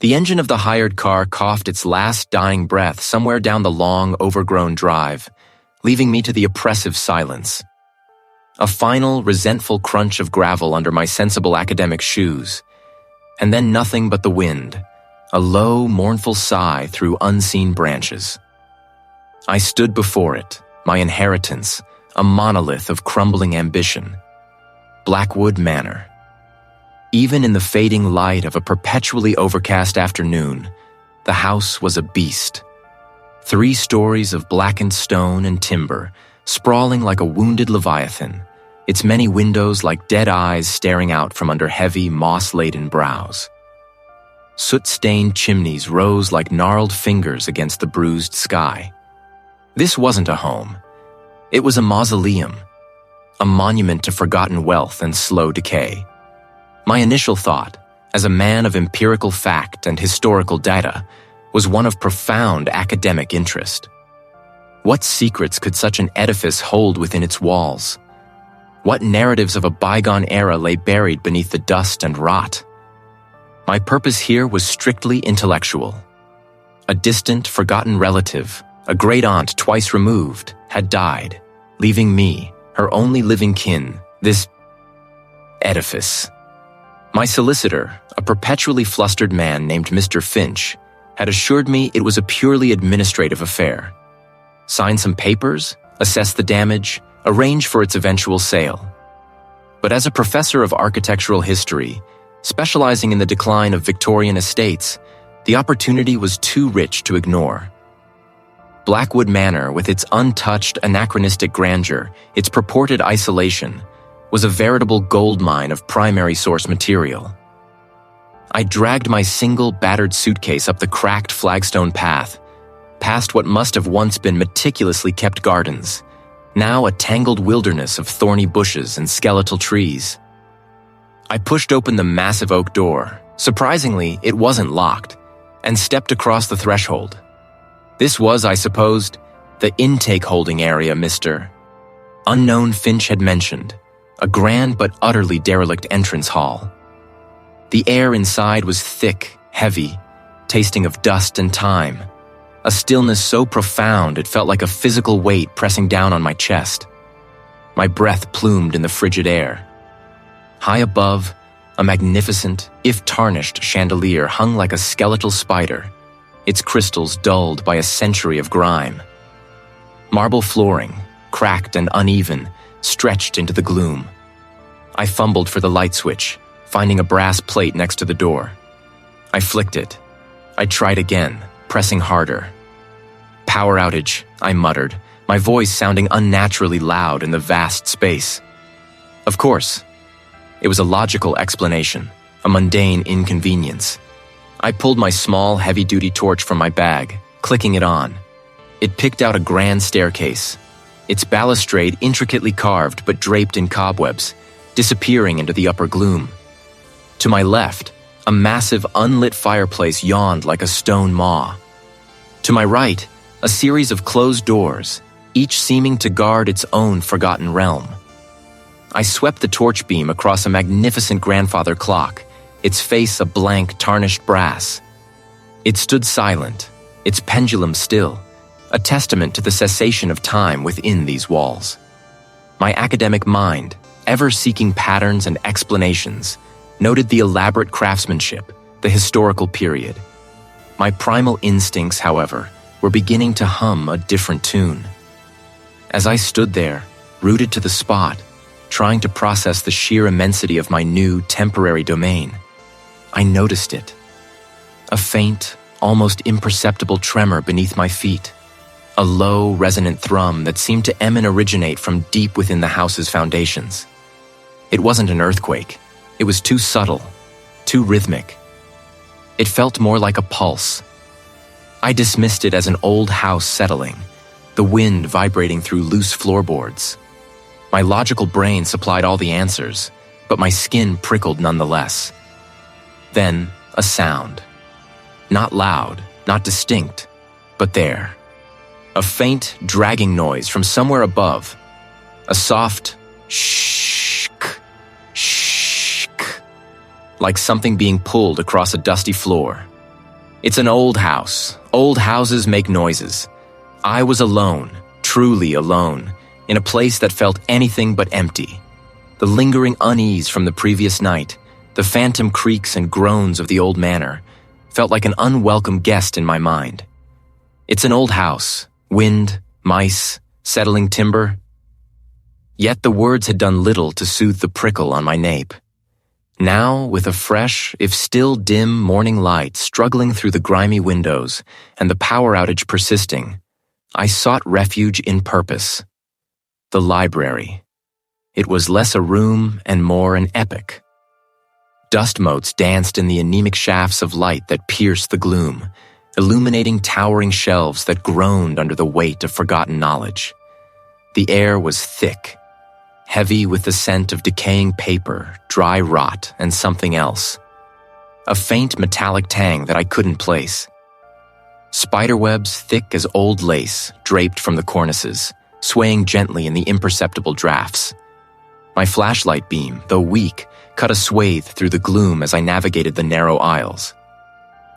The engine of the hired car coughed its last dying breath somewhere down the long, overgrown drive, leaving me to the oppressive silence. A final, resentful crunch of gravel under my sensible academic shoes, and then nothing but the wind, a low, mournful sigh through unseen branches. I stood before it, my inheritance, a monolith of crumbling ambition. Blackwood Manor. Even in the fading light of a perpetually overcast afternoon, the house was a beast. 3 stories of blackened stone and timber, sprawling like a wounded leviathan, its many windows like dead eyes staring out from under heavy, moss-laden brows. Soot-stained chimneys rose like gnarled fingers against the bruised sky. This wasn't a home. It was a mausoleum, a monument to forgotten wealth and slow decay. My initial thought, as a man of empirical fact and historical data, was one of profound academic interest. What secrets could such an edifice hold within its walls? What narratives of a bygone era lay buried beneath the dust and rot? My purpose here was strictly intellectual. A distant, forgotten relative, a great-aunt twice removed, had died, leaving me, her only living kin, this edifice. My solicitor, a perpetually flustered man named Mr. Finch, had assured me it was a purely administrative affair. Sign some papers, assess the damage, arrange for its eventual sale. But as a professor of architectural history, specializing in the decline of Victorian estates, the opportunity was too rich to ignore. Blackwood Manor, with its untouched, anachronistic grandeur, its purported isolation, was a veritable goldmine of primary source material. I dragged my single, battered suitcase up the cracked flagstone path, past what must have once been meticulously kept gardens, now a tangled wilderness of thorny bushes and skeletal trees. I pushed open the massive oak door. Surprisingly, it wasn't locked, and stepped across the threshold. This was, I supposed, the intake holding area Mr. Unknown Finch had mentioned, a grand but utterly derelict entrance hall. The air inside was thick, heavy, tasting of dust and time, a stillness so profound it felt like a physical weight pressing down on my chest. My breath plumed in the frigid air. High above, a magnificent, if tarnished, chandelier hung like a skeletal spider, its crystals dulled by a century of grime. Marble flooring, cracked and uneven, stretched into the gloom. I fumbled for the light switch, finding a brass plate next to the door. I flicked it. I tried again, pressing harder. "Power outage," I muttered, my voice sounding unnaturally loud in the vast space. Of course, it was a logical explanation, a mundane inconvenience. I pulled my small, heavy-duty torch from my bag, clicking it on. It picked out a grand staircase, its balustrade intricately carved but draped in cobwebs, disappearing into the upper gloom. To my left, a massive unlit fireplace yawned like a stone maw. To my right, a series of closed doors, each seeming to guard its own forgotten realm. I swept the torch beam across a magnificent grandfather clock, its face a blank, tarnished brass. It stood silent, its pendulum still, a testament to the cessation of time within these walls. My academic mind, ever seeking patterns and explanations, noted the elaborate craftsmanship, the historical period. My primal instincts, however, were beginning to hum a different tune. As I stood there, rooted to the spot, trying to process the sheer immensity of my new, temporary domain, I noticed it. A faint, almost imperceptible tremor beneath my feet. A low, resonant thrum that seemed to originate from deep within the house's foundations. It wasn't an earthquake. It was too subtle, too rhythmic. It felt more like a pulse. I dismissed it as an old house settling, the wind vibrating through loose floorboards. My logical brain supplied all the answers, but my skin prickled nonetheless. Then, a sound. Not loud, not distinct, but there. A faint, dragging noise from somewhere above. A soft shk, shk, like something being pulled across a dusty floor. It's an old house. Old houses make noises. I was alone, truly alone, in a place that felt anything but empty. The lingering unease from the previous night, the phantom creaks and groans of the old manor, felt like an unwelcome guest in my mind. It's an old house, wind, mice, settling timber. Yet the words had done little to soothe the prickle on my nape. Now, with a fresh, if still dim, morning light struggling through the grimy windows and the power outage persisting, I sought refuge in purpose. The library. It was less a room and more an epic. Dust motes danced in the anemic shafts of light that pierced the gloom, illuminating towering shelves that groaned under the weight of forgotten knowledge. The air was thick, heavy with the scent of decaying paper, dry rot, and something else. A faint metallic tang that I couldn't place. Spiderwebs thick as old lace draped from the cornices, swaying gently in the imperceptible drafts. My flashlight beam, though weak, cut a swathe through the gloom as I navigated the narrow aisles.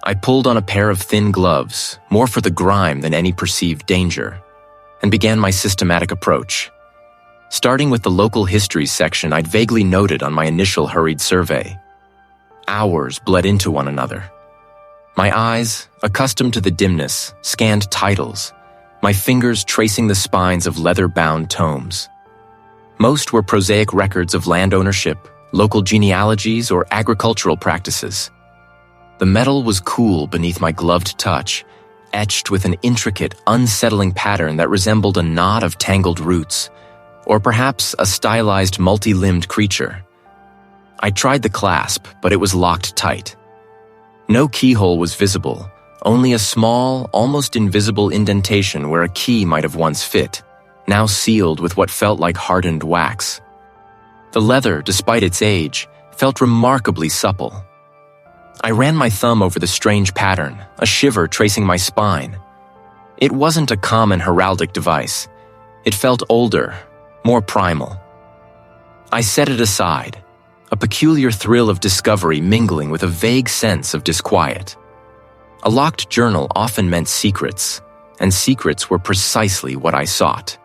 I pulled on a pair of thin gloves, more for the grime than any perceived danger, and began my systematic approach. Starting with the local history section I'd vaguely noted on my initial hurried survey. Hours bled into one another. My eyes, accustomed to the dimness, scanned titles, my fingers tracing the spines of leather-bound tomes. Most were prosaic records of land ownership, local genealogies, or agricultural practices. The metal was cool beneath my gloved touch, etched with an intricate, unsettling pattern that resembled a knot of tangled roots, or perhaps a stylized multi-limbed creature. I tried the clasp, but it was locked tight. No keyhole was visible, only a small, almost invisible indentation where a key might have once fit, now sealed with what felt like hardened wax. The leather, despite its age, felt remarkably supple. I ran my thumb over the strange pattern, a shiver tracing my spine. It wasn't a common heraldic device. It felt older, more primal. I set it aside, a peculiar thrill of discovery mingling with a vague sense of disquiet. A locked journal often meant secrets, and secrets were precisely what I sought.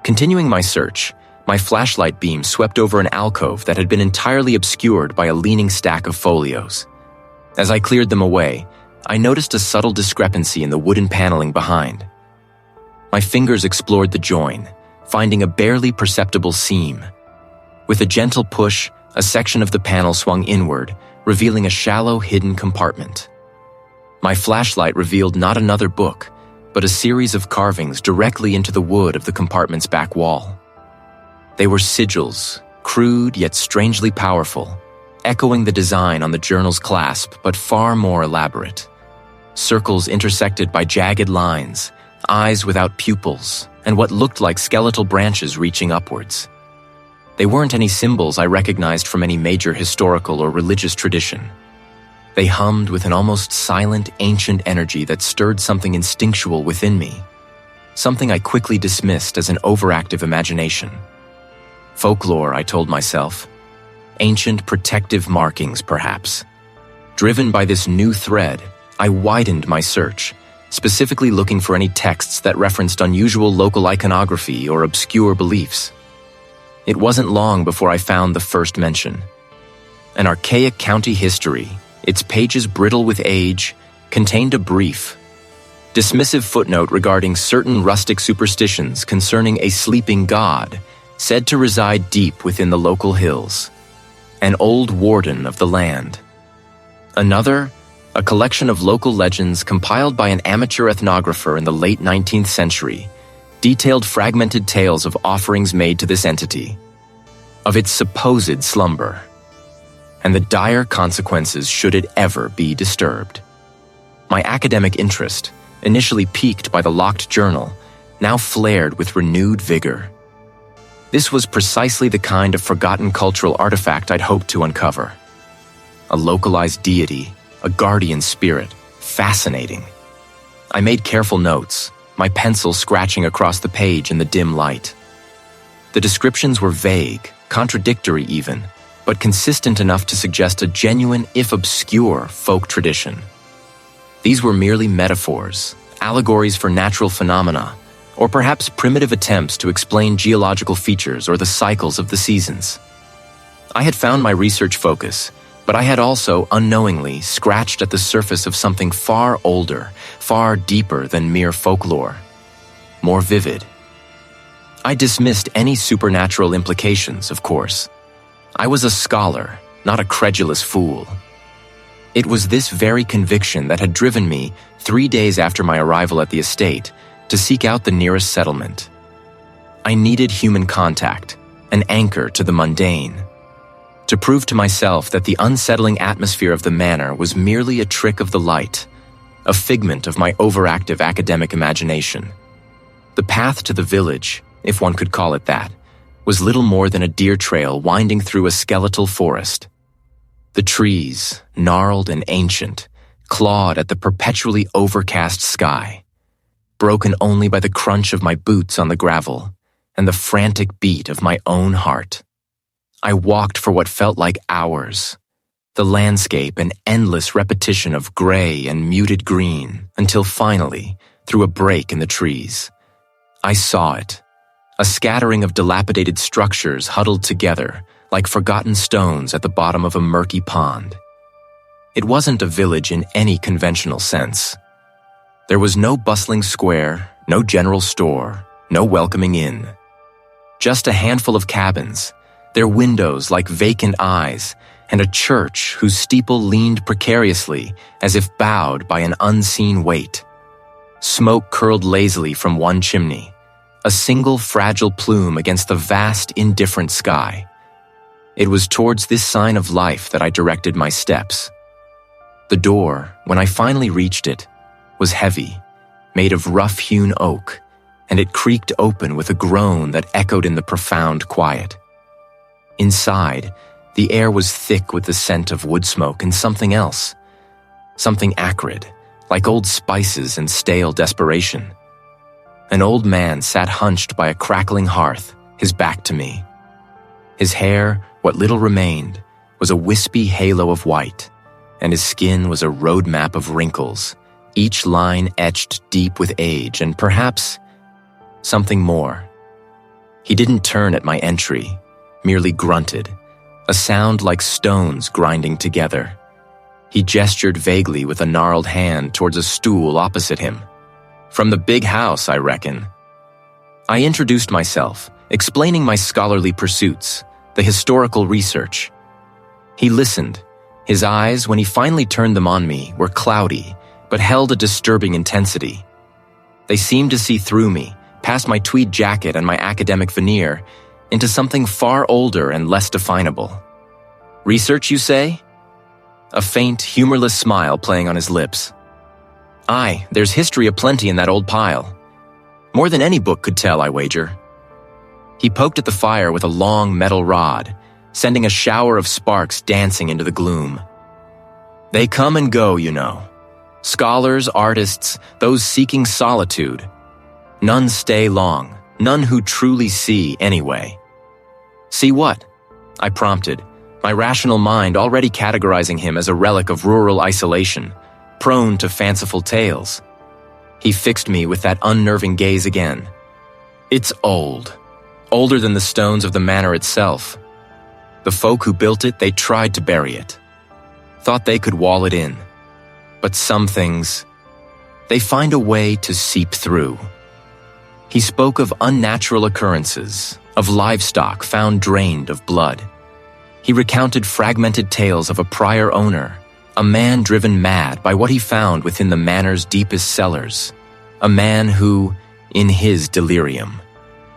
Continuing my search, my flashlight beam swept over an alcove that had been entirely obscured by a leaning stack of folios. As I cleared them away, I noticed a subtle discrepancy in the wooden paneling behind. My fingers explored the join, finding a barely perceptible seam. With a gentle push, a section of the panel swung inward, revealing a shallow, hidden compartment. My flashlight revealed not another book, but a series of carvings directly into the wood of the compartment's back wall. They were sigils, crude yet strangely powerful, echoing the design on the journal's clasp, but far more elaborate. Circles intersected by jagged lines, eyes without pupils, and what looked like skeletal branches reaching upwards. They weren't any symbols I recognized from any major historical or religious tradition. They hummed with an almost silent, ancient energy that stirred something instinctual within me, something I quickly dismissed as an overactive imagination. Folklore, I told myself. Ancient protective markings, perhaps. Driven by this new thread, I widened my search, specifically looking for any texts that referenced unusual local iconography or obscure beliefs. It wasn't long before I found the first mention. An archaic county history, its pages brittle with age, contained a brief, dismissive footnote regarding certain rustic superstitions concerning a sleeping god said to reside deep within the local hills, an old warden of the land. Another, a collection of local legends compiled by an amateur ethnographer in the late 19th century, detailed fragmented tales of offerings made to this entity, of its supposed slumber, and the dire consequences should it ever be disturbed. My academic interest, initially piqued by the locked journal, now flared with renewed vigor. This was precisely the kind of forgotten cultural artifact I'd hoped to uncover. A localized deity, a guardian spirit, fascinating. I made careful notes, my pencil scratching across the page in the dim light. The descriptions were vague, contradictory even, but consistent enough to suggest a genuine, if obscure, folk tradition. These were merely metaphors, allegories for natural phenomena, or perhaps primitive attempts to explain geological features or the cycles of the seasons. I had found my research focus, but I had also, unknowingly, scratched at the surface of something far older, far deeper than mere folklore. More vivid. I dismissed any supernatural implications, of course. I was a scholar, not a credulous fool. It was this very conviction that had driven me, 3 days after my arrival at the estate, to seek out the nearest settlement. I needed human contact, an anchor to the mundane, to prove to myself that the unsettling atmosphere of the manor was merely a trick of the light, a figment of my overactive academic imagination. The path to the village, if one could call it that, was little more than a deer trail winding through a skeletal forest. The trees, gnarled and ancient, clawed at the perpetually overcast sky, broken only by the crunch of my boots on the gravel and the frantic beat of my own heart. I walked for what felt like hours, the landscape an endless repetition of gray and muted green, until finally, through a break in the trees, I saw it, a scattering of dilapidated structures huddled together like forgotten stones at the bottom of a murky pond. It wasn't a village in any conventional sense. There was no bustling square, no general store, no welcoming inn. Just a handful of cabins, their windows like vacant eyes, and a church whose steeple leaned precariously as if bowed by an unseen weight. Smoke curled lazily from one chimney, a single fragile plume against the vast, indifferent sky. It was towards this sign of life that I directed my steps. The door, when I finally reached it, was heavy, made of rough-hewn oak, and it creaked open with a groan that echoed in the profound quiet. Inside, the air was thick with the scent of wood smoke and something else, something acrid, like old spices and stale desperation. An old man sat hunched by a crackling hearth, his back to me. His hair, what little remained, was a wispy halo of white, and his skin was a road map of wrinkles, each line etched deep with age and perhaps something more. He didn't turn at my entry, merely grunted, a sound like stones grinding together. He gestured vaguely with a gnarled hand towards a stool opposite him. From the big house, I reckon. I introduced myself, explaining my scholarly pursuits, the historical research. He listened. His eyes, when he finally turned them on me, were cloudy, but held a disturbing intensity. They seemed to see through me, past my tweed jacket and my academic veneer, into something far older and less definable. Research, you say? A faint, humorless smile playing on his lips. Aye, there's history aplenty in that old pile. More than any book could tell, I wager. He poked at the fire with a long metal rod, sending a shower of sparks dancing into the gloom. They come and go, you know. Scholars, artists, those seeking solitude. None stay long, none who truly see anyway. See what? I prompted, my rational mind already categorizing him as a relic of rural isolation, prone to fanciful tales. He fixed me with that unnerving gaze again. It's old, older than the stones of the manor itself. The folk who built it, they tried to bury it. Thought they could wall it in. But some things, they find a way to seep through. He spoke of unnatural occurrences, of livestock found drained of blood. He recounted fragmented tales of a prior owner, a man driven mad by what he found within the manor's deepest cellars, a man who, in his delirium,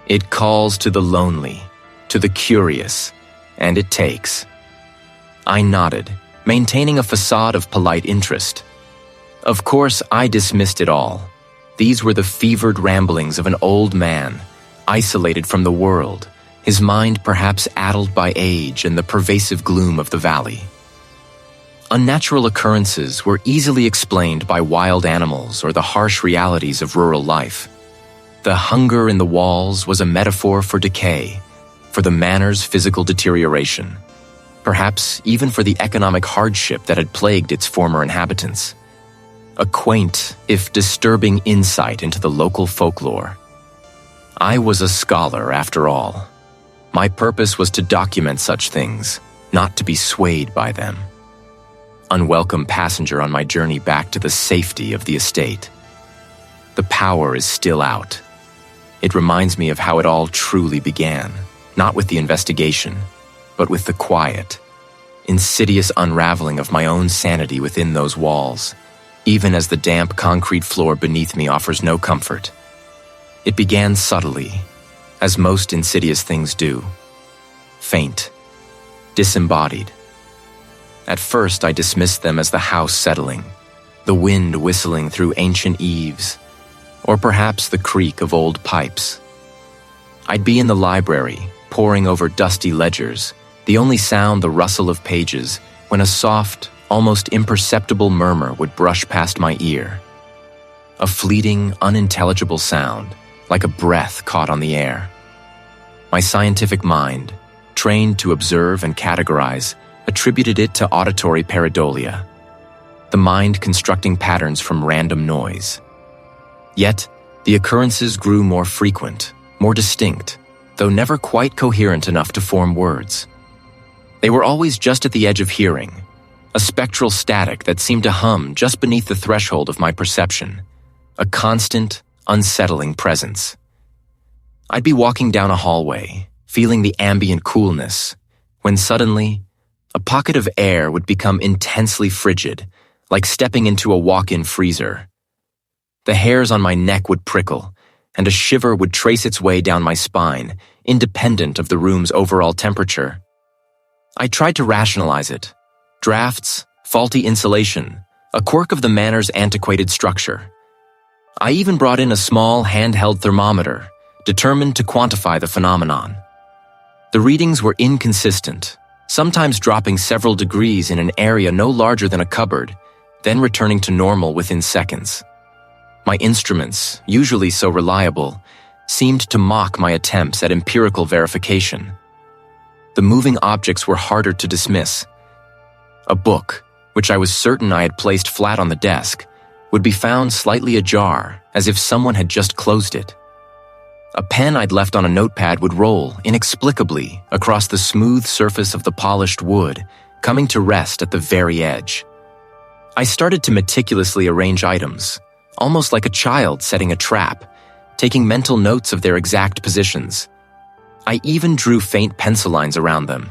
it calls to the lonely, to the curious, and it takes. I nodded, maintaining a facade of polite interest. Of course, I dismissed it all. These were the fevered ramblings of an old man, isolated from the world, his mind perhaps addled by age and the pervasive gloom of the valley. Unnatural occurrences were easily explained by wild animals or the harsh realities of rural life. The hunger in the walls was a metaphor for decay, for the manor's physical deterioration, perhaps even for the economic hardship that had plagued its former inhabitants. a quaint, if disturbing insight into the local folklore. I was a scholar, after all. My purpose was to document such things, not to be swayed by them. Unwelcome passenger on my journey back to the safety of the estate. The power is still out. It reminds me of how it all truly began, not with the investigation, but with the quiet, insidious unraveling of my own sanity within those walls, even as the damp concrete floor beneath me offers no comfort. It began subtly, as most insidious things do. Faint, disembodied. At first, I dismissed them as the house settling, the wind whistling through ancient eaves, or perhaps the creak of old pipes. I'd be in the library, poring over dusty ledgers, the only sound the rustle of pages, when a soft, almost imperceptible murmur would brush past my ear. A fleeting, unintelligible sound, like a breath caught on the air. My scientific mind, trained to observe and categorize, attributed it to auditory pareidolia, the mind constructing patterns from random noise. Yet, the occurrences grew more frequent, more distinct, though never quite coherent enough to form words. They were always just at the edge of hearing, a spectral static that seemed to hum just beneath the threshold of my perception, a constant, unsettling presence. I'd be walking down a hallway, feeling the ambient coolness, when suddenly, a pocket of air would become intensely frigid, like stepping into a walk-in freezer. The hairs on my neck would prickle, and a shiver would trace its way down my spine, independent of the room's overall temperature. I tried to rationalize it. Drafts, faulty insulation, a quirk of the Manor's antiquated structure. I even brought in a small handheld thermometer, determined to quantify the phenomenon. The readings were inconsistent, sometimes dropping several degrees in an area no larger than a cupboard, then returning to normal within seconds. My instruments, usually so reliable, seemed to mock my attempts at empirical verification. The moving objects were harder to dismiss. A book, which I was certain I had placed flat on the desk, would be found slightly ajar, as if someone had just closed it. A pen I'd left on a notepad would roll, inexplicably, across the smooth surface of the polished wood, coming to rest at the very edge. I started to meticulously arrange items, almost like a child setting a trap, taking mental notes of their exact positions. I even drew faint pencil lines around them.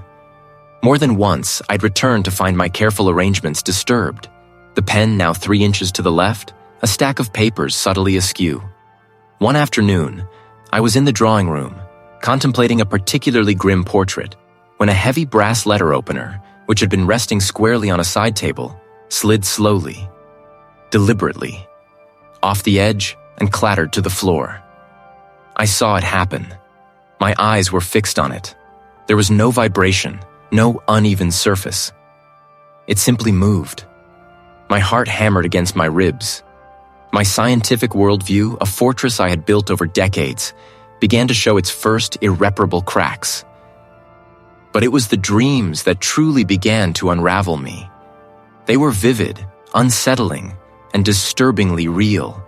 More than once, I'd return to find my careful arrangements disturbed, the pen now 3 inches to the left, a stack of papers subtly askew. One afternoon, I was in the drawing room, contemplating a particularly grim portrait, when a heavy brass letter opener, which had been resting squarely on a side table, slid slowly, deliberately, off the edge and clattered to the floor. I saw it happen. My eyes were fixed on it. There was no vibration, no uneven surface. It simply moved. My heart hammered against my ribs. My scientific worldview, a fortress I had built over decades, began to show its first irreparable cracks. But it was the dreams that truly began to unravel me. They were vivid, unsettling, and disturbingly real.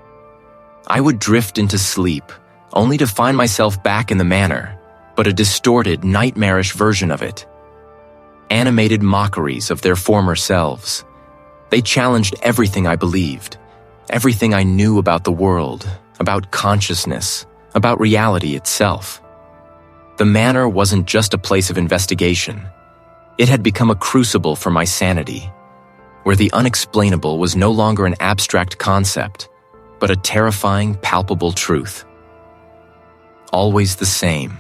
I would drift into sleep, only to find myself back in the Manor, but a distorted, nightmarish version of it. Animated mockeries of their former selves. They challenged everything I believed, everything I knew about the world, about consciousness, about reality itself. The Manor wasn't just a place of investigation. It had become a crucible for my sanity, where the unexplainable was no longer an abstract concept, but a terrifying, palpable truth. Always the same.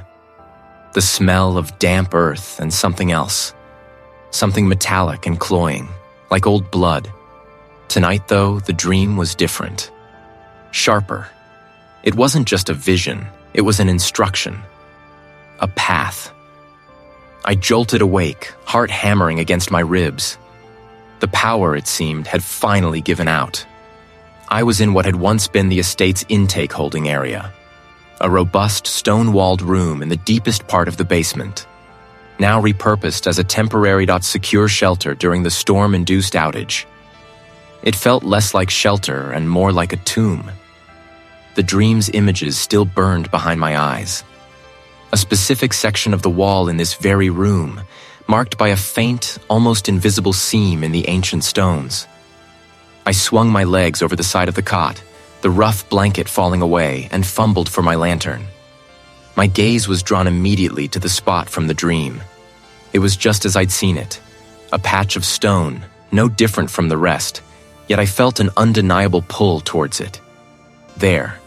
The smell of damp earth and something else. Something metallic and cloying, like old blood. Tonight, though, the dream was different. Sharper. It wasn't just a vision, it was an instruction. A path. I jolted awake, heart hammering against my ribs. The power, it seemed, had finally given out. I was in what had once been the estate's intake holding area. A robust, stone-walled room in the deepest part of the basement, now repurposed as a temporary secure shelter during the storm-induced outage. It felt less like shelter and more like a tomb. The dream's images still burned behind my eyes. A specific section of the wall in this very room, marked by a faint, almost invisible seam in the ancient stones. I swung my legs over the side of the cot, the rough blanket falling away, and fumbled for my lantern. My gaze was drawn immediately to the spot from the dream. It was just as I'd seen it, a patch of stone, no different from the rest, yet I felt an undeniable pull towards it. There,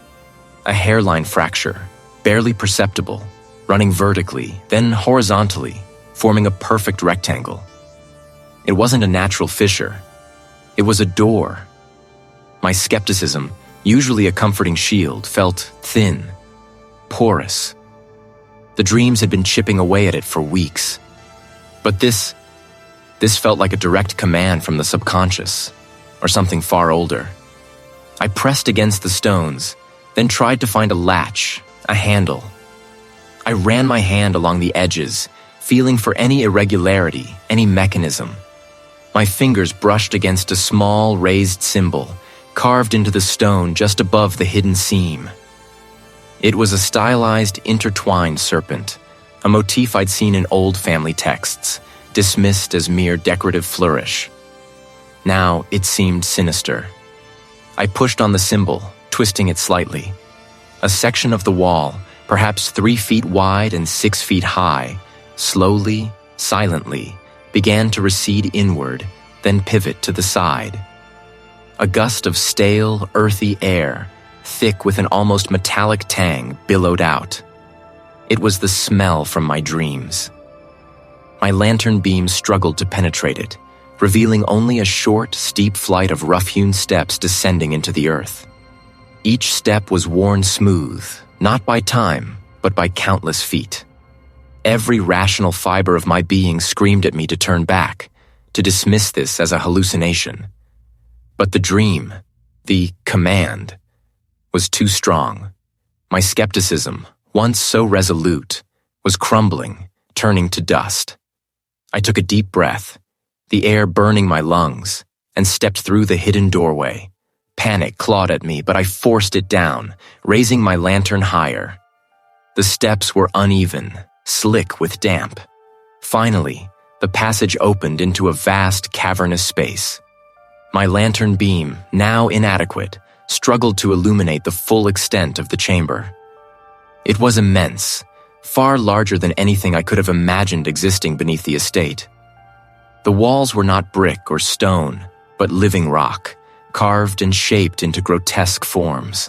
a hairline fracture, barely perceptible, running vertically, then horizontally, forming a perfect rectangle. It wasn't a natural fissure. It was a door. My skepticism, usually a comforting shield, felt thin, porous. The dreams had been chipping away at it for weeks. But this felt like a direct command from the subconscious, or something far older. I pressed against the stones, then tried to find a latch, a handle. I ran my hand along the edges, feeling for any irregularity, any mechanism. My fingers brushed against a small, raised symbol, carved into the stone just above the hidden seam. It was a stylized, intertwined serpent, a motif I'd seen in old family texts, dismissed as mere decorative flourish. Now it seemed sinister. I pushed on the symbol, twisting it slightly. A section of the wall, perhaps 3 feet wide and 6 feet high, slowly, silently, began to recede inward, then pivot to the side. A gust of stale, earthy air, thick with an almost metallic tang, billowed out. It was the smell from my dreams. My lantern beam struggled to penetrate it, revealing only a short, steep flight of rough-hewn steps descending into the earth. Each step was worn smooth, not by time, but by countless feet. Every rational fiber of my being screamed at me to turn back, to dismiss this as a hallucination. But the dream, the command, was too strong. My skepticism, once so resolute, was crumbling, turning to dust. I took a deep breath, the air burning my lungs, and stepped through the hidden doorway. Panic clawed at me, but I forced it down, raising my lantern higher. The steps were uneven, slick with damp. Finally, the passage opened into a vast, cavernous space. My lantern beam, now inadequate, struggled to illuminate the full extent of the chamber. It was immense, far larger than anything I could have imagined existing beneath the estate. The walls were not brick or stone, but living rock, carved and shaped into grotesque forms.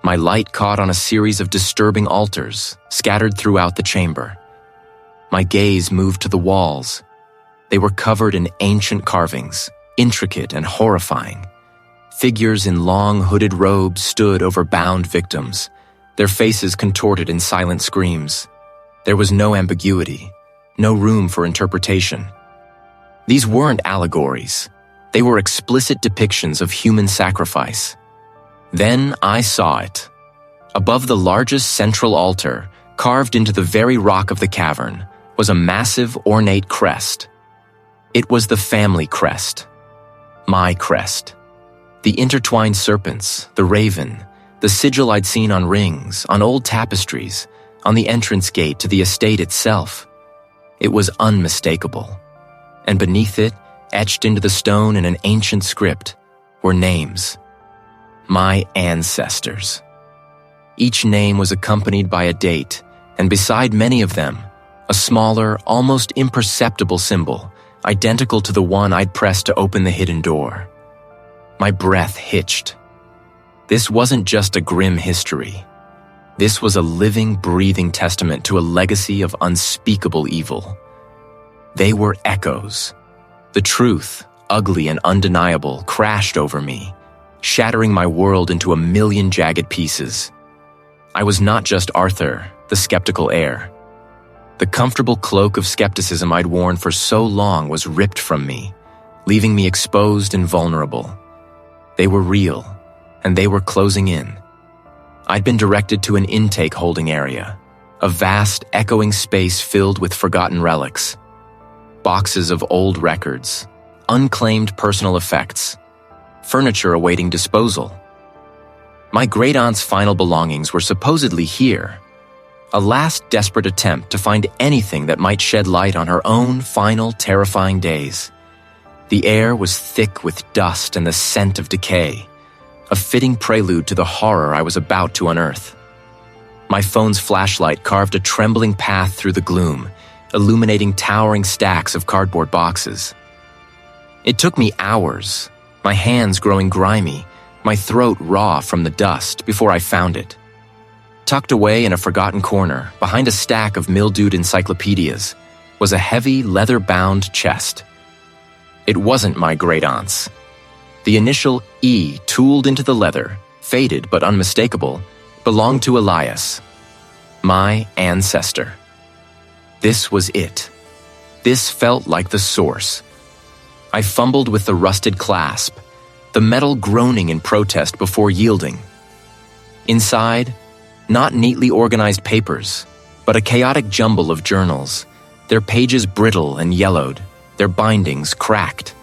My light caught on a series of disturbing altars, scattered throughout the chamber. My gaze moved to the walls. They were covered in ancient carvings, intricate and horrifying. Figures in long hooded robes stood over bound victims, their faces contorted in silent screams. There was no ambiguity, no room for interpretation. These weren't allegories. They were explicit depictions of human sacrifice. Then I saw it. Above the largest central altar, carved into the very rock of the cavern, was a massive, ornate crest. It was the family crest. My crest. The intertwined serpents, the raven, the sigil I'd seen on rings, on old tapestries, on the entrance gate to the estate itself. It was unmistakable. And beneath it, etched into the stone in an ancient script, were names. My ancestors. Each name was accompanied by a date, and beside many of them, a smaller, almost imperceptible symbol, identical to the one I'd pressed to open the hidden door. My breath hitched. This wasn't just a grim history. This was a living, breathing testament to a legacy of unspeakable evil. They were echoes. The truth, ugly and undeniable, crashed over me, shattering my world into a million jagged pieces. I was not just Arthur, the skeptical heir. The comfortable cloak of skepticism I'd worn for so long was ripped from me, leaving me exposed and vulnerable. They were real, and they were closing in. I'd been directed to an intake holding area, a vast, echoing space filled with forgotten relics. Boxes of old records, unclaimed personal effects. furniture awaiting disposal. My great-aunt's final belongings were supposedly here, a last desperate attempt to find anything that might shed light on her own final terrifying days. The air was thick with dust and the scent of decay, a fitting prelude to the horror I was about to unearth. My phone's flashlight carved a trembling path through the gloom, illuminating towering stacks of cardboard boxes. It took me hours, my hands growing grimy, my throat raw from the dust, before I found it. Tucked away in a forgotten corner, behind a stack of mildewed encyclopedias, was a heavy, leather-bound chest. It wasn't my great-aunt's. The initial E tooled into the leather, faded but unmistakable, belonged to Elias, my ancestor. This was it. This felt like the source. I fumbled with the rusted clasp, the metal groaning in protest before yielding. Inside, not neatly organized papers, but a chaotic jumble of journals, their pages brittle and yellowed, their bindings cracked.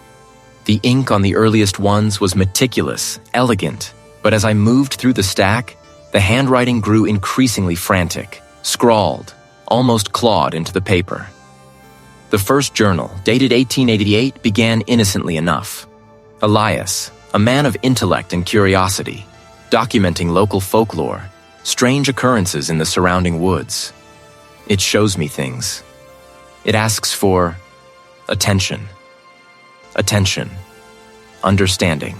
The ink on the earliest ones was meticulous, elegant, but as I moved through the stack, the handwriting grew increasingly frantic, scrawled, almost clawed into the paper. The first journal, dated 1888, began innocently enough. Elias, a man of intellect and curiosity, documenting local folklore, strange occurrences in the surrounding woods. It shows me things. It asks for attention. Attention. Understanding.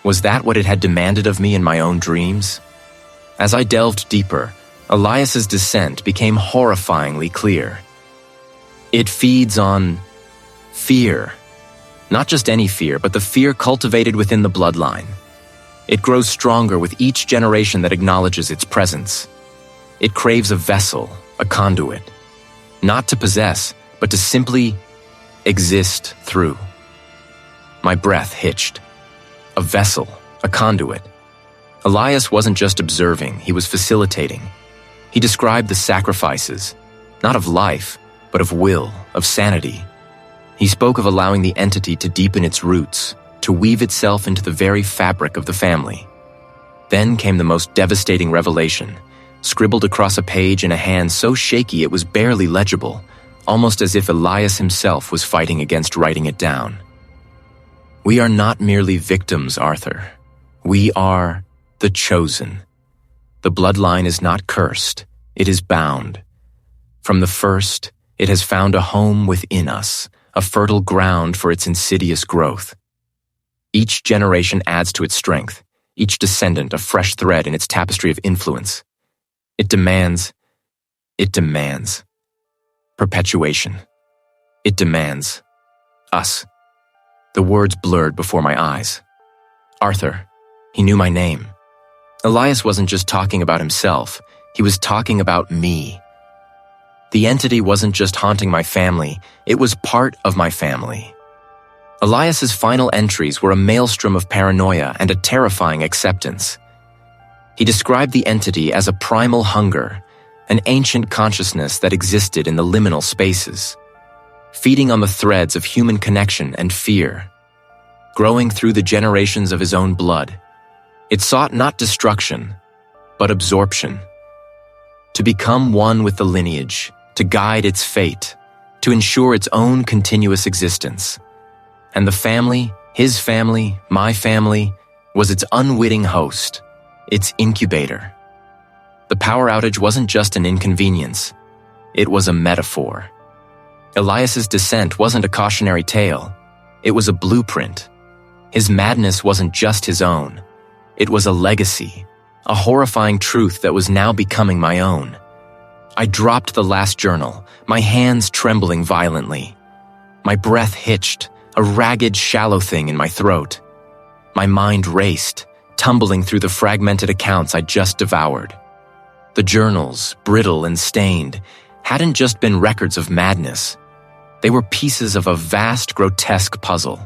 Was that what it had demanded of me in my own dreams? As I delved deeper, Elias's descent became horrifyingly clear. It feeds on fear. Not just any fear, but the fear cultivated within the bloodline. It grows stronger with each generation that acknowledges its presence. It craves a vessel, a conduit. Not to possess, but to simply exist through. My breath hitched. A vessel, a conduit. Elias wasn't just observing, he was facilitating. He described the sacrifices, not of life, but of will, of sanity. He spoke of allowing the entity to deepen its roots, to weave itself into the very fabric of the family. Then came the most devastating revelation, scribbled across a page in a hand so shaky it was barely legible, almost as if Elias himself was fighting against writing it down. We are not merely victims, Arthur. We are the chosen. The bloodline is not cursed, it is bound. From the first, it has found a home within us, a fertile ground for its insidious growth. Each generation adds to its strength, each descendant a fresh thread in its tapestry of influence. It demands perpetuation. It demands us. The words blurred before my eyes. Arthur, he knew my name. Elias wasn't just talking about himself, he was talking about me. The entity wasn't just haunting my family, it was part of my family. Elias's final entries were a maelstrom of paranoia and a terrifying acceptance. He described the entity as a primal hunger, an ancient consciousness that existed in the liminal spaces, feeding on the threads of human connection and fear. Growing through the generations of his own blood, it sought not destruction, but absorption. To become one with the lineage, to guide its fate, to ensure its own continuous existence. And the family, his family, my family, was its unwitting host, its incubator. The power outage wasn't just an inconvenience, it was a metaphor. Elias's descent wasn't a cautionary tale, it was a blueprint. His madness wasn't just his own, it was a legacy, a horrifying truth that was now becoming my own. I dropped the last journal, my hands trembling violently. My breath hitched, a ragged, shallow thing in my throat. My mind raced, tumbling through the fragmented accounts I'd just devoured. The journals, brittle and stained, hadn't just been records of madness. They were pieces of a vast, grotesque puzzle.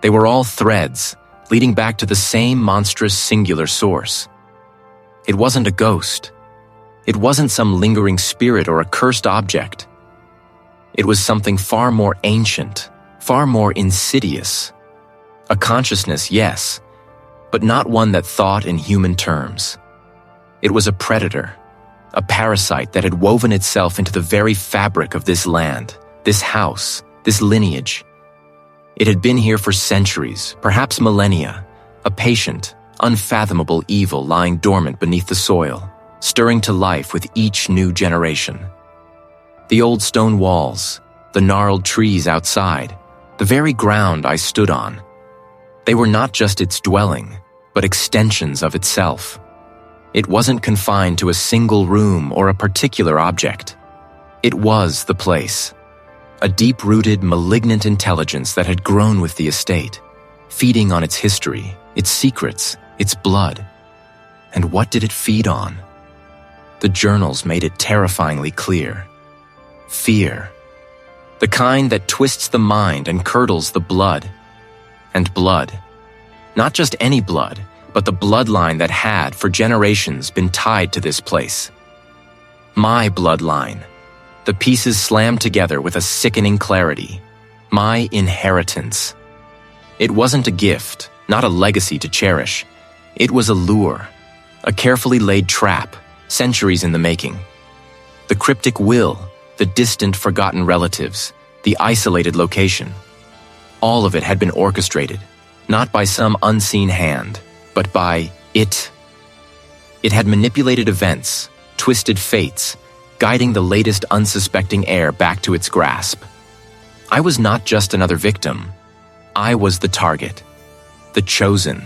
They were all threads, leading back to the same monstrous singular source. It wasn't a ghost. It wasn't some lingering spirit or a cursed object. It was something far more ancient, far more insidious. A consciousness, yes, but not one that thought in human terms. It was a predator, a parasite that had woven itself into the very fabric of this land, this house, this lineage. It had been here for centuries, perhaps millennia, a patient, unfathomable evil lying dormant beneath the soil, stirring to life with each new generation. The old stone walls, the gnarled trees outside, the very ground I stood on, they were not just its dwelling, but extensions of itself. It wasn't confined to a single room or a particular object. It was the place, a deep-rooted, malignant intelligence that had grown with the estate, feeding on its history, its secrets, its blood. And what did it feed on? The journals made it terrifyingly clear. Fear. The kind that twists the mind and curdles the blood. And blood. Not just any blood, but the bloodline that had, for generations, been tied to this place. My bloodline. The pieces slammed together with a sickening clarity. My inheritance. It wasn't a gift, not a legacy to cherish. It was a lure, a carefully laid trap, centuries in the making. The cryptic will, the distant forgotten relatives, the isolated location. All of it had been orchestrated, not by some unseen hand, but by it. It had manipulated events, twisted fates, guiding the latest unsuspecting heir back to its grasp. I was not just another victim. I was the target, the chosen,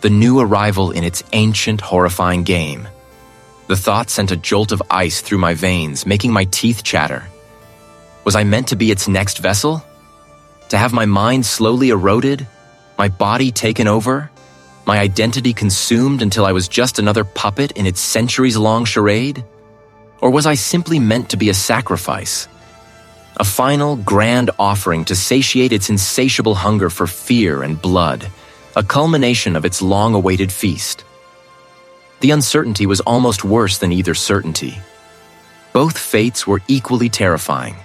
the new arrival in its ancient, horrifying game. The thought sent a jolt of ice through my veins, making my teeth chatter. Was I meant to be its next vessel? To have my mind slowly eroded, my body taken over, my identity consumed until I was just another puppet in its centuries-long charade? Or was I simply meant to be a sacrifice? A final, grand offering to satiate its insatiable hunger for fear and blood, a culmination of its long-awaited feast. The uncertainty was almost worse than either certainty. Both fates were equally terrifying,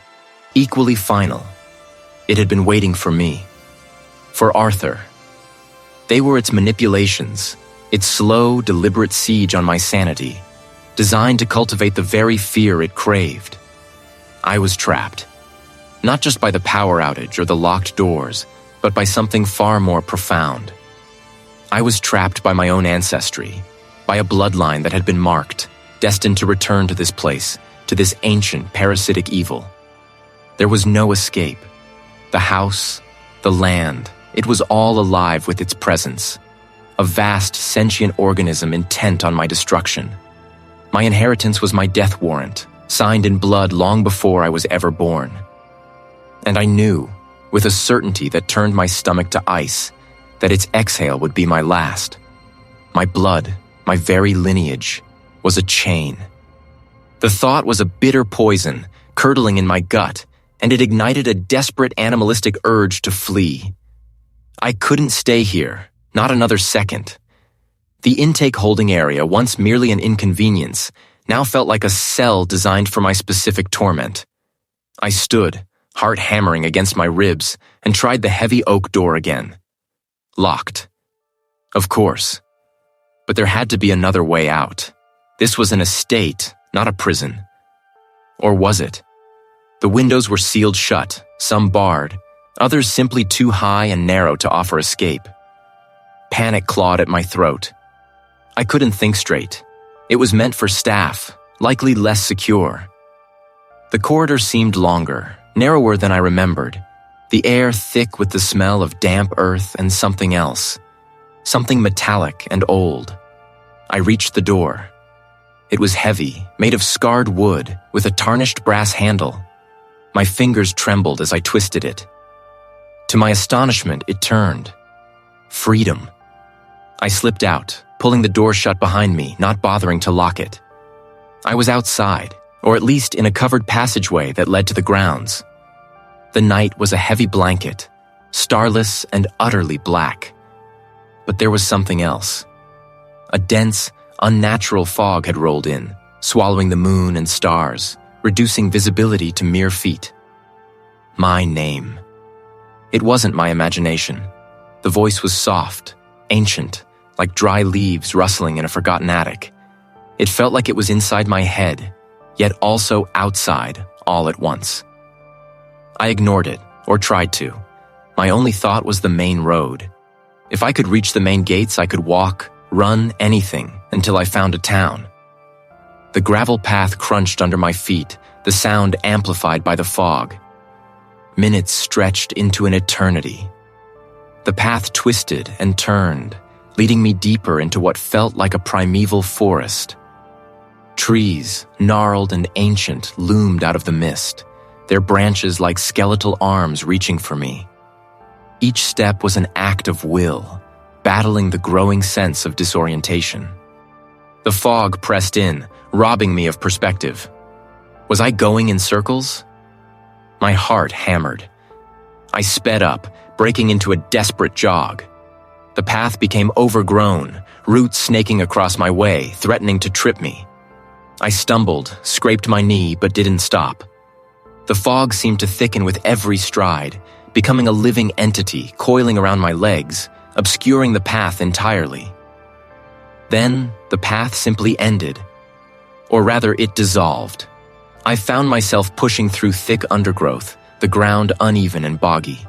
equally final. It had been waiting for me, for Arthur. They were its manipulations, its slow, deliberate siege on my sanity, designed to cultivate the very fear it craved. I was trapped, not just by the power outage or the locked doors, but by something far more profound. I was trapped by my own ancestry, by a bloodline that had been marked, destined to return to this place, to this ancient parasitic evil. There was no escape. The house, the land, it was all alive with its presence. A vast, sentient organism intent on my destruction. My inheritance was my death warrant, signed in blood long before I was ever born. And I knew, with a certainty that turned my stomach to ice, that its exhale would be my last. My blood, my very lineage, was a chain. The thought was a bitter poison, curdling in my gut, and it ignited a desperate animalistic urge to flee. I couldn't stay here, not another second. The intake holding area, once merely an inconvenience, now felt like a cell designed for my specific torment. I stood, heart hammering against my ribs, and tried the heavy oak door again. Locked. Of course. But there had to be another way out. This was an estate, not a prison. Or was it? The windows were sealed shut, some barred, others simply too high and narrow to offer escape. Panic clawed at my throat. I couldn't think straight. It was meant for staff, likely less secure. The corridor seemed longer, narrower than I remembered, the air thick with the smell of damp earth and something else. Something metallic and old. I reached the door. It was heavy, made of scarred wood, with a tarnished brass handle. My fingers trembled as I twisted it. To my astonishment, it turned. Freedom. I slipped out, pulling the door shut behind me, not bothering to lock it. I was outside, or at least in a covered passageway that led to the grounds. The night was a heavy blanket, starless and utterly black. But there was something else. A dense, unnatural fog had rolled in, swallowing the moon and stars, reducing visibility to mere feet. My name. It wasn't my imagination. The voice was soft, ancient, like dry leaves rustling in a forgotten attic. It felt like it was inside my head, yet also outside, all at once. I ignored it, or tried to. My only thought was the main road. If I could reach the main gates, I could walk, run, anything, until I found a town. The gravel path crunched under my feet, the sound amplified by the fog. Minutes stretched into an eternity. The path twisted and turned, leading me deeper into what felt like a primeval forest. Trees, gnarled and ancient, loomed out of the mist, their branches like skeletal arms reaching for me. Each step was an act of will, battling the growing sense of disorientation. The fog pressed in, robbing me of perspective. Was I going in circles? My heart hammered. I sped up, breaking into a desperate jog. The path became overgrown, roots snaking across my way, threatening to trip me. I stumbled, scraped my knee, but didn't stop. The fog seemed to thicken with every stride, becoming a living entity coiling around my legs, obscuring the path entirely. Then, the path simply ended. Or rather, it dissolved. I found myself pushing through thick undergrowth, the ground uneven and boggy.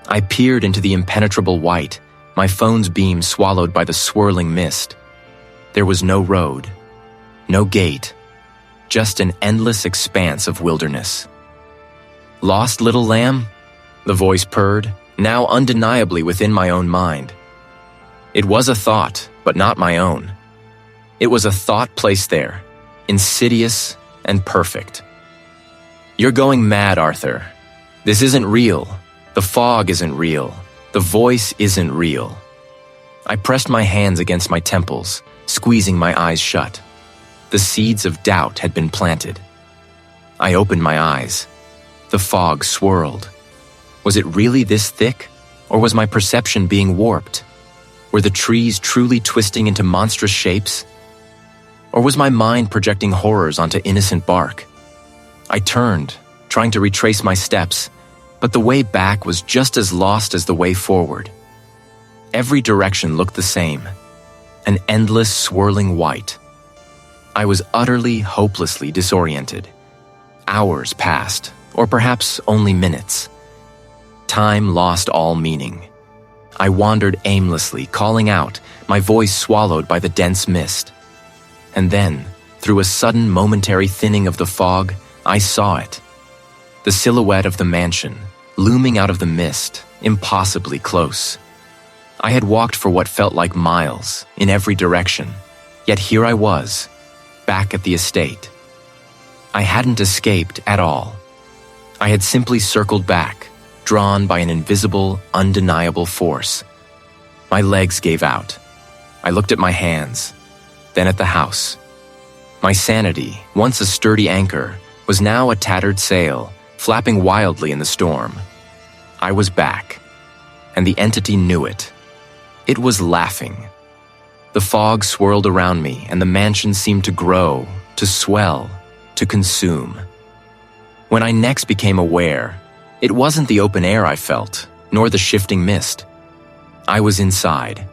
I peered into the impenetrable white, my phone's beam swallowed by the swirling mist. There was no road, no gate, just an endless expanse of wilderness. Lost, little lamb? The voice purred, now undeniably within my own mind. It was a thought, but not my own. It was a thought placed there, insidious and perfect. You're going mad, Arthur. This isn't real. The fog isn't real. The voice isn't real. I pressed my hands against my temples, squeezing my eyes shut. The seeds of doubt had been planted. I opened my eyes. The fog swirled. Was it really this thick, or was my perception being warped? Were the trees truly twisting into monstrous shapes? Or was my mind projecting horrors onto innocent bark? I turned, trying to retrace my steps, but the way back was just as lost as the way forward. Every direction looked the same, an endless swirling white. I was utterly, hopelessly disoriented. Hours passed, or perhaps only minutes. Time lost all meaning. I wandered aimlessly, calling out, my voice swallowed by the dense mist. And then, through a sudden momentary thinning of the fog, I saw it. The silhouette of the mansion, looming out of the mist, impossibly close. I had walked for what felt like miles, in every direction, yet here I was, back at the estate. I hadn't escaped at all. I had simply circled back, drawn by an invisible, undeniable force. My legs gave out. I looked at my hands, then at the house. My sanity, once a sturdy anchor, was now a tattered sail, flapping wildly in the storm. I was back, and the entity knew it. It was laughing. The fog swirled around me, and the mansion seemed to grow, to swell, to consume. When I next became aware, it wasn't the open air I felt, nor the shifting mist. I was inside.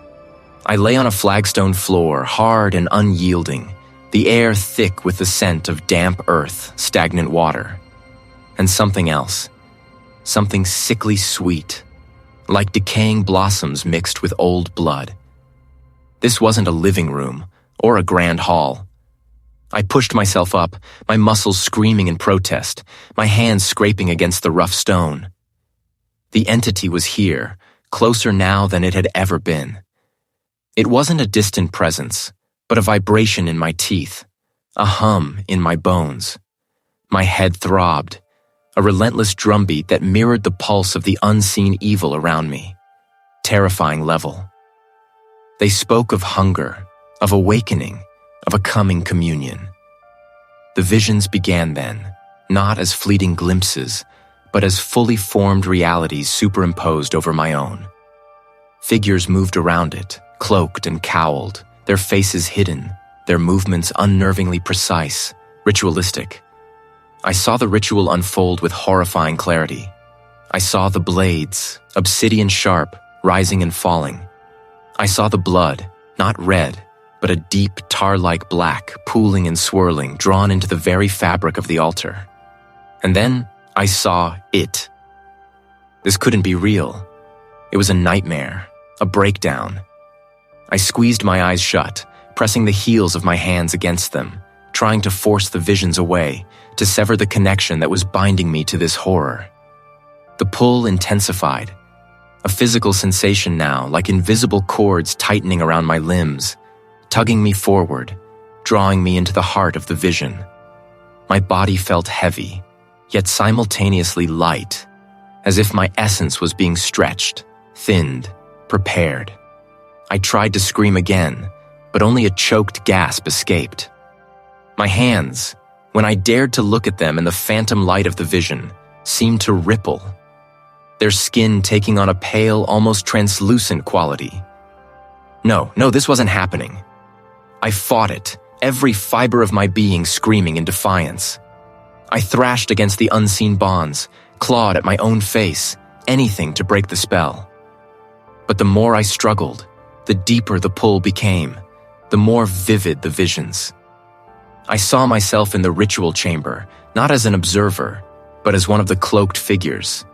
I lay on a flagstone floor, hard and unyielding, the air thick with the scent of damp earth, stagnant water. And something else, something sickly sweet, like decaying blossoms mixed with old blood. This wasn't a living room or a grand hall. I pushed myself up, my muscles screaming in protest, my hands scraping against the rough stone. The entity was here, closer now than it had ever been. It wasn't a distant presence, but a vibration in my teeth, a hum in my bones. My head throbbed, a relentless drumbeat that mirrored the pulse of the unseen evil around me. Terrifying level. They spoke of hunger, of awakening, of a coming communion. The visions began then, not as fleeting glimpses, but as fully formed realities superimposed over my own. Figures moved around it, cloaked and cowled, their faces hidden, their movements unnervingly precise, ritualistic. I saw the ritual unfold with horrifying clarity. I saw the blades, obsidian sharp, rising and falling. I saw the blood, not red, but a deep tar-like black, pooling and swirling, drawn into the very fabric of the altar. And then I saw it. This couldn't be real. It was a nightmare, a breakdown. I squeezed my eyes shut, pressing the heels of my hands against them, trying to force the visions away, to sever the connection that was binding me to this horror. The pull intensified, a physical sensation now, like invisible cords tightening around my limbs, tugging me forward, drawing me into the heart of the vision. My body felt heavy, yet simultaneously light, as if my essence was being stretched, thinned, prepared. I tried to scream again, but only a choked gasp escaped. My hands, when I dared to look at them in the phantom light of the vision, seemed to ripple, their skin taking on a pale, almost translucent quality. No, this wasn't happening. I fought it, every fiber of my being screaming in defiance. I thrashed against the unseen bonds, clawed at my own face, anything to break the spell. But the more I struggled, the deeper the pull became, the more vivid the visions. I saw myself in the ritual chamber, not as an observer, but as one of the cloaked figures.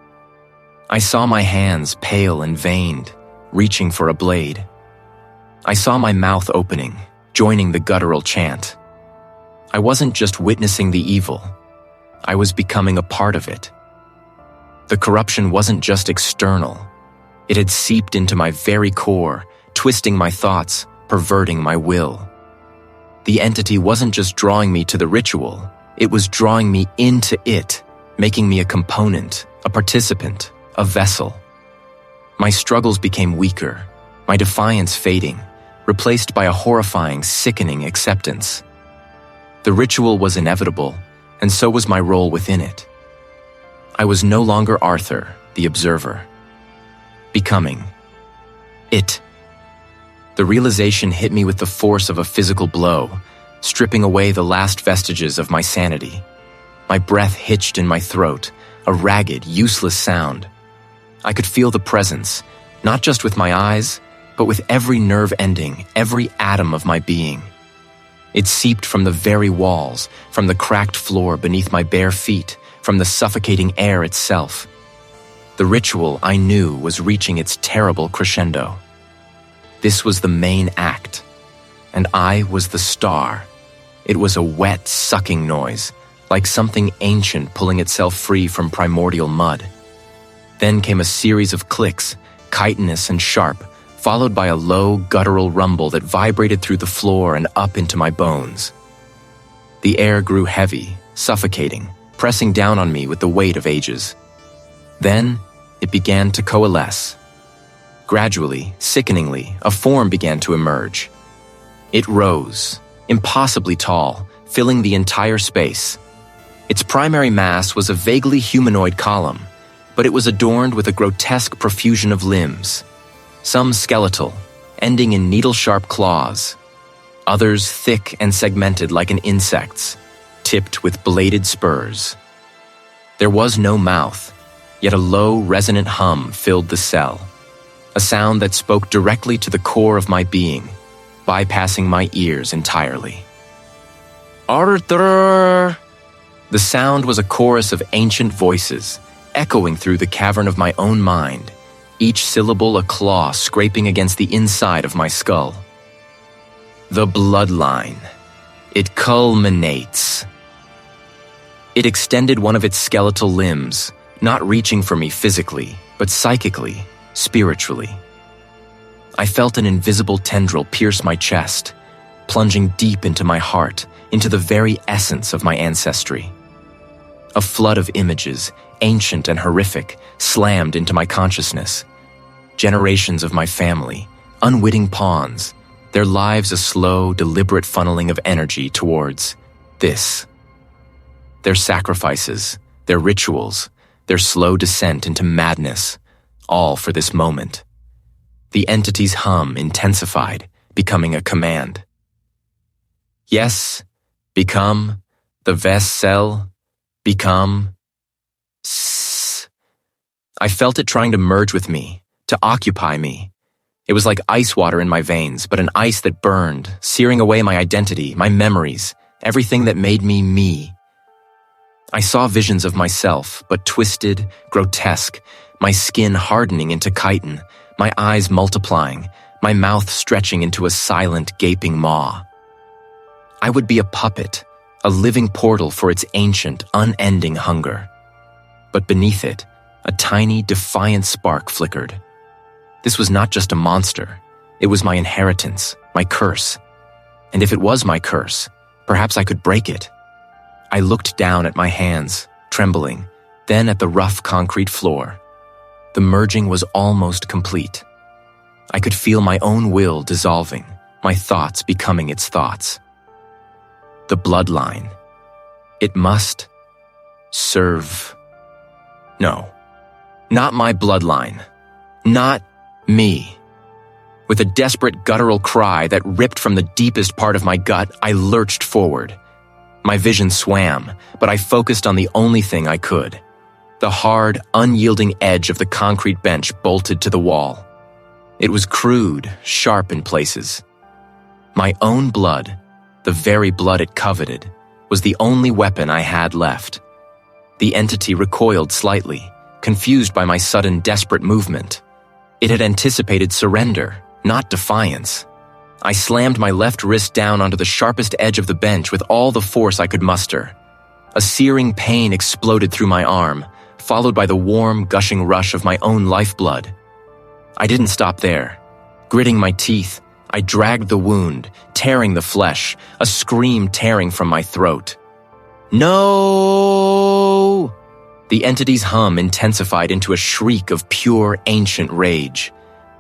I saw my hands pale and veined, reaching for a blade. I saw my mouth opening, joining the guttural chant. I wasn't just witnessing the evil, I was becoming a part of it. The corruption wasn't just external, it had seeped into my very core, twisting my thoughts, perverting my will. The entity wasn't just drawing me to the ritual, it was drawing me into it, making me a component, a participant, a vessel. My struggles became weaker, my defiance fading, replaced by a horrifying, sickening acceptance. The ritual was inevitable, and so was my role within it. I was no longer Arthur, the observer. Becoming it. The realization hit me with the force of a physical blow, stripping away the last vestiges of my sanity. My breath hitched in my throat, a ragged, useless sound. I could feel the presence, not just with my eyes, but with every nerve ending, every atom of my being. It seeped from the very walls, from the cracked floor beneath my bare feet, from the suffocating air itself. The ritual, I knew, was reaching its terrible crescendo. This was the main act, and I was the star. It was a wet, sucking noise, like something ancient pulling itself free from primordial mud. Then came a series of clicks, chitinous and sharp, followed by a low, guttural rumble that vibrated through the floor and up into my bones. The air grew heavy, suffocating, pressing down on me with the weight of ages. Then, it began to coalesce. Gradually, sickeningly, a form began to emerge. It rose, impossibly tall, filling the entire space. Its primary mass was a vaguely humanoid column, but it was adorned with a grotesque profusion of limbs. Some skeletal, ending in needle-sharp claws. Others thick and segmented like an insect's, tipped with bladed spurs. There was no mouth, yet a low, resonant hum filled the cell. A sound that spoke directly to the core of my being, bypassing my ears entirely. Arthur! The sound was a chorus of ancient voices, echoing through the cavern of my own mind, each syllable a claw scraping against the inside of my skull. The bloodline. It culminates. It extended one of its skeletal limbs, not reaching for me physically, but psychically, spiritually. I felt an invisible tendril pierce my chest, plunging deep into my heart, into the very essence of my ancestry. A flood of images, ancient and horrific, slammed into my consciousness. Generations of my family, unwitting pawns, their lives a slow, deliberate funneling of energy towards this. Their sacrifices, their rituals, their slow descent into madness, all for this moment. The entity's hum intensified, becoming a command. Yes, become, the vessel, become, I felt it trying to merge with me, to occupy me. It was like ice water in my veins, but an ice that burned, searing away my identity, my memories, everything that made me me. I saw visions of myself, but twisted, grotesque, my skin hardening into chitin, my eyes multiplying, my mouth stretching into a silent, gaping maw. I would be a puppet, a living portal for its ancient, unending hunger. But beneath it, a tiny, defiant spark flickered. This was not just a monster. It was my inheritance, my curse. And if it was my curse, perhaps I could break it. I looked down at my hands, trembling, then at the rough concrete floor. The merging was almost complete. I could feel my own will dissolving, my thoughts becoming its thoughts. The bloodline. It must serve. No, not my bloodline. Not me. With a desperate guttural cry that ripped from the deepest part of my gut, I lurched forward. My vision swam, but I focused on the only thing I could. The hard, unyielding edge of the concrete bench bolted to the wall. It was crude, sharp in places. My own blood, the very blood it coveted, was the only weapon I had left. The entity recoiled slightly, confused by my sudden, desperate movement. It had anticipated surrender, not defiance. I slammed my left wrist down onto the sharpest edge of the bench with all the force I could muster. A searing pain exploded through my arm, followed by the warm, gushing rush of my own lifeblood. I didn't stop there. Gritting my teeth, I dragged the wound, tearing the flesh, a scream tearing from my throat. No! The entity's hum intensified into a shriek of pure, ancient rage.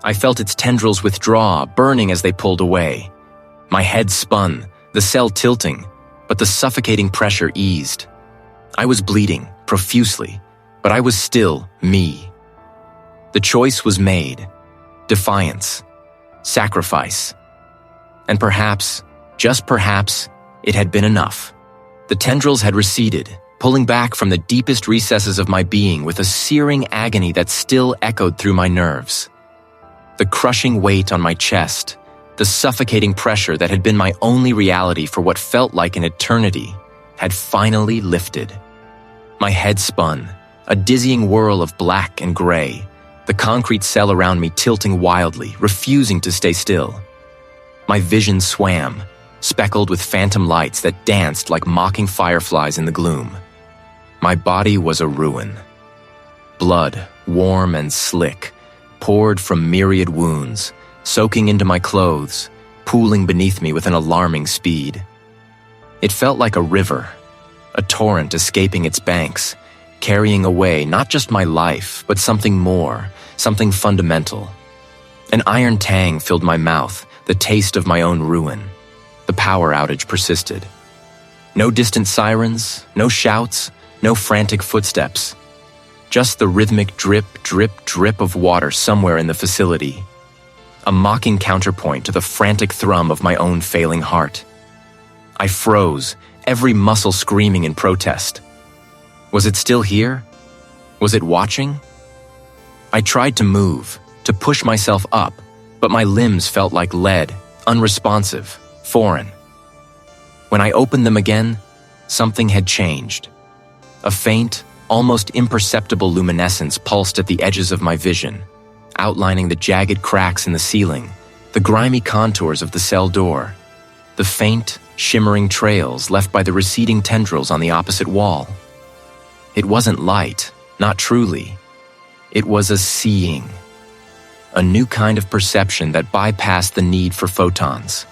I felt its tendrils withdraw, burning as they pulled away. My head spun, the cell tilting, but the suffocating pressure eased. I was bleeding, profusely, but I was still me. The choice was made. Defiance. Sacrifice. And perhaps, just perhaps, it had been enough. The tendrils had receded, pulling back from the deepest recesses of my being with a searing agony that still echoed through my nerves. The crushing weight on my chest, the suffocating pressure that had been my only reality for what felt like an eternity, had finally lifted. My head spun, a dizzying whirl of black and gray, the concrete cell around me tilting wildly, refusing to stay still. My vision swam, speckled with phantom lights that danced like mocking fireflies in the gloom. My body was a ruin. Blood, warm and slick, poured from myriad wounds, soaking into my clothes, pooling beneath me with an alarming speed. It felt like a river, a torrent escaping its banks, carrying away not just my life, but something more, something fundamental. An iron tang filled my mouth, the taste of my own ruin. The power outage persisted. No distant sirens, no shouts, no frantic footsteps. Just the rhythmic drip, drip, drip of water somewhere in the facility. A mocking counterpoint to the frantic thrum of my own failing heart. I froze, every muscle screaming in protest. Was it still here? Was it watching? I tried to move, to push myself up, but my limbs felt like lead, unresponsive, foreign. When I opened them again, something had changed. A faint, almost imperceptible luminescence pulsed at the edges of my vision, outlining the jagged cracks in the ceiling, the grimy contours of the cell door, the faint, shimmering trails left by the receding tendrils on the opposite wall. It wasn't light, not truly. It was a seeing. A new kind of perception that bypassed the need for photons.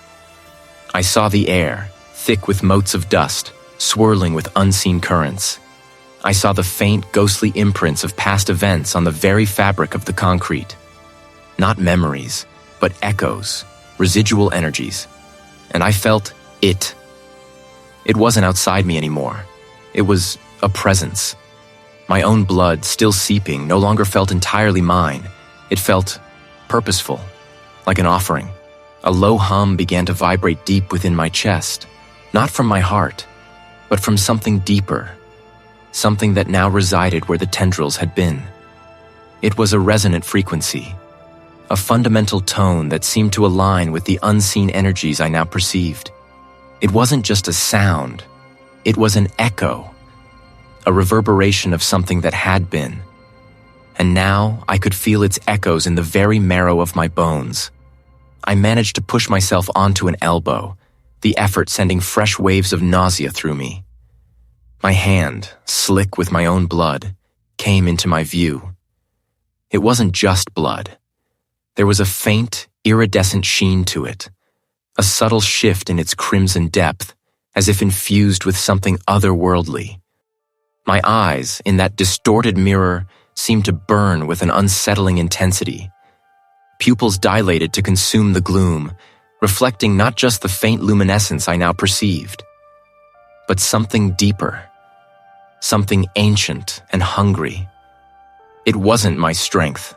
I saw the air, thick with motes of dust, swirling with unseen currents. I saw the faint, ghostly imprints of past events on the very fabric of the concrete. Not memories, but echoes, residual energies. And I felt it. It wasn't outside me anymore. It was a presence. My own blood, still seeping, no longer felt entirely mine. It felt purposeful, like an offering. A low hum began to vibrate deep within my chest, not from my heart, but from something deeper, something that now resided where the tendrils had been. It was a resonant frequency, a fundamental tone that seemed to align with the unseen energies I now perceived. It wasn't just a sound, it was an echo, a reverberation of something that had been. And now I could feel its echoes in the very marrow of my bones. I managed to push myself onto an elbow, the effort sending fresh waves of nausea through me. My hand, slick with my own blood, came into my view. It wasn't just blood. There was a faint, iridescent sheen to it, a subtle shift in its crimson depth, as if infused with something otherworldly. My eyes, in that distorted mirror, seemed to burn with an unsettling intensity. Pupils dilated to consume the gloom, reflecting not just the faint luminescence I now perceived, but something deeper, something ancient and hungry. It wasn't my strength.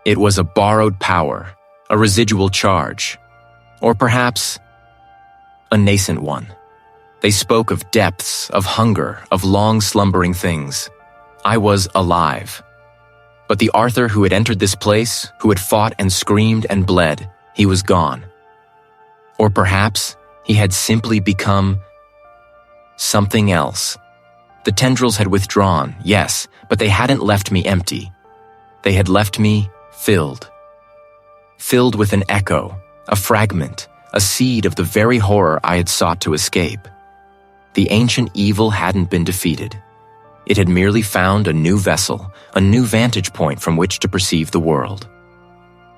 It was a borrowed power, a residual charge, or perhaps a nascent one. They spoke of depths, of hunger, of long slumbering things. I was alive. But the Arthur who had entered this place, who had fought and screamed and bled, he was gone. Or perhaps he had simply become something else. The tendrils had withdrawn, yes, but they hadn't left me empty. They had left me filled. Filled with an echo, a fragment, a seed of the very horror I had sought to escape. The ancient evil hadn't been defeated. It had merely found a new vessel, a new vantage point from which to perceive the world.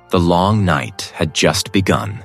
The long night had just begun.